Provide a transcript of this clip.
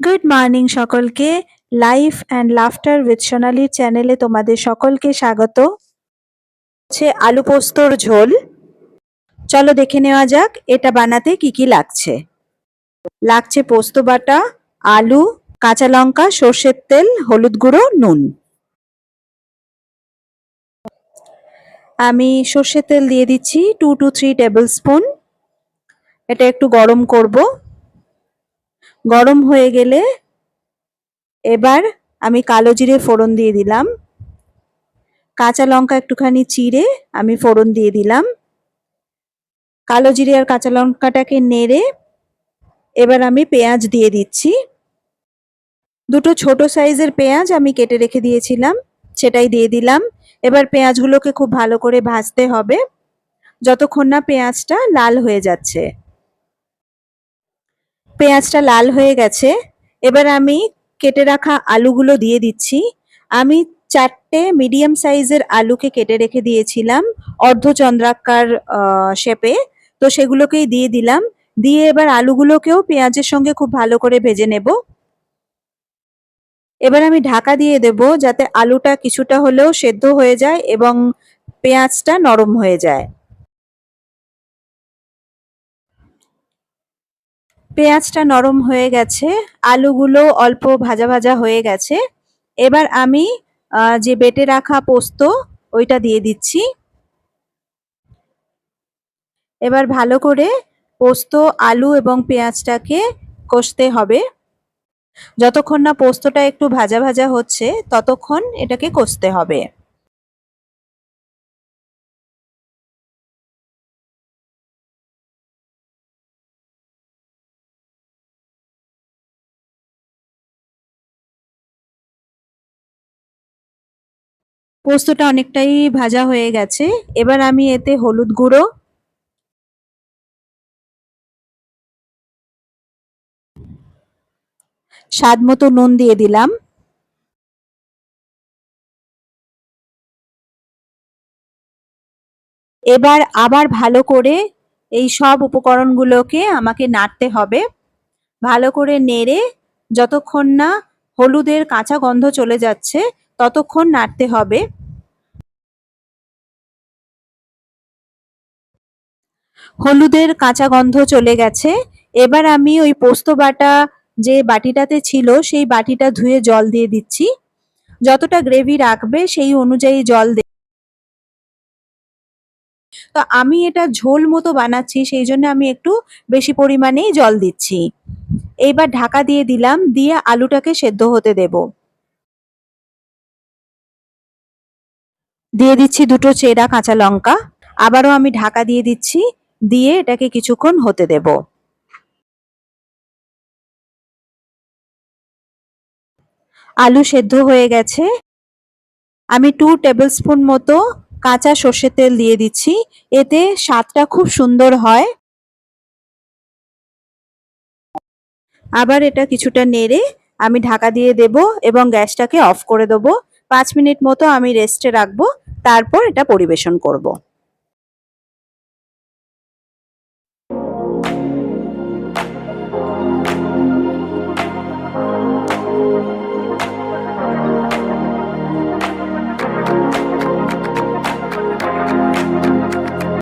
Good morning সকলকে। Life and laughter with সোনালির চ্যানেলে তোমাদের সকলকে স্বাগত। হচ্ছে আলু পোস্তর ঝোল। চলো দেখে নেওয়া যাক এটা বানাতে কি কি লাগছে। লাগছে পোস্ত বাটা, আলু, কাঁচা লঙ্কা, সর্ষের তেল, হলুদ গুঁড়ো, নুন। আমি সর্ষের তেল দিয়ে দিচ্ছি 2 to 3 টেবিল স্পুন। এটা একটু গরম করব। গরম হয়ে গেলে এবার আমি কালো জিরে ফোড়ন দিয়ে দিলাম। কাঁচা লঙ্কা একটুখানি চিড়ে আমি ফোড়ন দিয়ে দিলাম। কালো জিরে আর কাঁচা লঙ্কাটাকে নেড়ে এবার আমি পেঁয়াজ দিয়ে দিচ্ছি। দুটো ছোট সাইজের পেঁয়াজ আমি কেটে রেখে দিয়েছিলাম, সেটাই দিয়ে দিলাম। এবার পেঁয়াজগুলোকে খুব ভালো করে ভাজতে হবে যতক্ষণ না পেঁয়াজটা লাল হয়ে যাচ্ছে। পেঁয়াজটা লাল হয়ে গেছে, এবার আমি কেটে রাখা আলুগুলো দিয়ে দিচ্ছি। আমি 4টে মিডিয়াম সাইজের আলুকে কেটে রেখে দিয়েছিলাম অর্ধচন্দ্রাকার শেপে, তো সেগুলোকেই দিয়ে দিলাম। দিয়ে এবার আলুগুলোকেও পেঁয়াজের সঙ্গে খুব ভালো করে ভেজে নেব। এবার আমি ঢাকা দিয়ে দেব যাতে আলুটা কিছুটা হলেও সেদ্ধ হয়ে যায় এবং পেঁয়াজটা নরম হয়ে যায়। পেঁয়াজটা নরম হয়ে গেছে, আলুগুলো অল্প ভাজা ভাজা হয়ে গেছে। এবার আমি যে বেটে রাখা পোস্ত ওইটা দিয়ে দিচ্ছি। এবার ভালো করে পোস্ত, আলু এবং পেঁয়াজটাকে কষতে হবে। যতক্ষণ না পোস্তটা একটু ভাজা ভাজা হচ্ছে ততক্ষণ এটাকে কষতে হবে। পোস্তটা অনেকটাই ভাজা হয়ে গেছে, এবার আমি এতে হলুদ গুঁড়ো, স্বাদ মতো নুন দিয়ে দিলাম। এবার আবার ভালো করে এই সব উপকরণগুলোকে আমাকে নাড়তে হবে। ভালো করে নেড়ে যতক্ষণ না হলুদের কাঁচা গন্ধ চলে যাচ্ছে ততক্ষণ নাড়তে হবে। হলুদের কাঁচা গন্ধ চলে গেছে, এবার আমি ওই পোস্ত বাটা যে বাটিটাতে ছিল সেই বাটিটা ধুয়ে জল দিয়ে দিচ্ছি। যতটা গ্রেভি রাখবে সেই অনুযায়ী জল। তো আমি এটা ঝোল মতো বানাচ্ছি, সেই জন্য আমি একটু বেশি পরিমাণেই জল দিচ্ছি। এইবার ঢাকা দিয়ে দিলাম, দিয়ে আলুটাকে সেদ্ধ হতে দেব। দিয়ে দিচ্ছি দুটো চেরা কাঁচা লঙ্কা। আবারও আমি ঢাকা দিয়ে দিচ্ছি, দিয়ে এটাকে কিছুক্ষণ হতে দেব। আলু সেদ্ধ হয়ে গেছে, আমি 2 টেবিল স্পুন মতো কাঁচা সর্ষের তেল দিয়ে দিচ্ছি, এতে স্বাদটা খুব সুন্দর হয়। আবার এটা কিছুটা নেড়ে আমি ঢাকা দিয়ে দেব এবং গ্যাসটাকে অফ করে দেবো। 5 মিনিট মতো আমি রেস্টে রাখবো, তারপর এটা পরিবেশন করব।